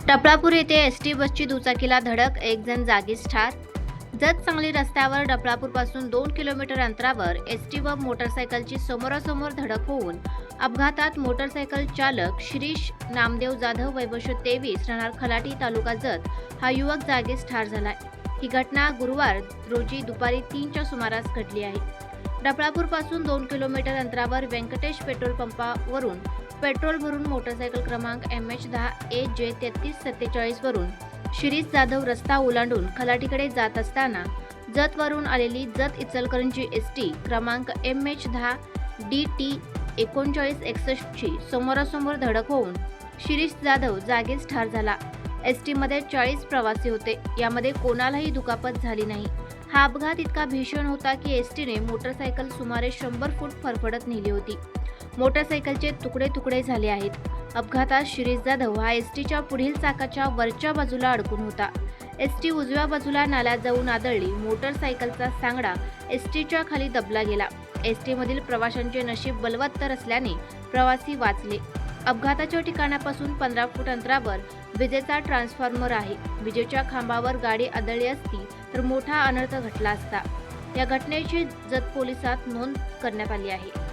डफळापूर येथे एसटी बसची दुचाकीला धडक, एक जण जागीच ठार. जत सांगली रस्त्यावर डफळापूरपासून 2 किलोमीटर अंतरावर एसटी व मोटरसायकलची समोरासमोर धडक होऊन अपघातात मोटरसायकल चालक शिरीष नामदेव जाधव वय वर्ष 23 राहणार खलाटी तालुका जत हा युवक जागीच ठार झालाय. ही घटना गुरुवार रोजी दुपारी 3च्या सुमारास घडली आहे. डफळापूरपासून 2 किलोमीटर अंतरावर व्यंकटेश पेट्रोल पंपावरून पेट्रोल भरून मोटरसायकल क्रमांक MH10AJ 3347 वरून शिरीष जाधव रस्ता ओलांडून खलाटीकडे जात असताना जतवरून आलेली जत इचलकरंजी एसटी क्रमांक MH10DT 3961 ची समोरासमोर धडक होऊन शिरीष जाधव जागीच ठार झाला. एसटीमध्ये 40 प्रवासी होते. यामध्ये कोणालाही दुखापत झाली नाही. हा अपघात इतका भीषण होता की एसटीने मोटरसायकल सुमारे 100 फूट फरफडत नेली होती. मोटरसायकलचे तुकडे तुकडे झाले आहेत. अपघातात शिरीष जाधव हा एसटीच्या पुढील चाकाच्या वरच्या बाजूला अडकून होता. एसटी उजव्या बाजूला नाल्यात जाऊन आदळली. मोटरसायकलचा सांगडा एसटीच्या खाली दबला गेला. एसटीमधील प्रवाशांचे नशीब बलवत्तर असल्याने प्रवासी वाचले. अपघाताच्या ठिकाणापासून 15 फूट अंतरावर विजेचा ट्रान्सफॉर्मर आहे. विजेच्या खांबावर गाडी आदळली असती तर मोठा अनर्थ घडला असता. या घटनेची जत पोलिसात नोंद करण्यात आली आहे.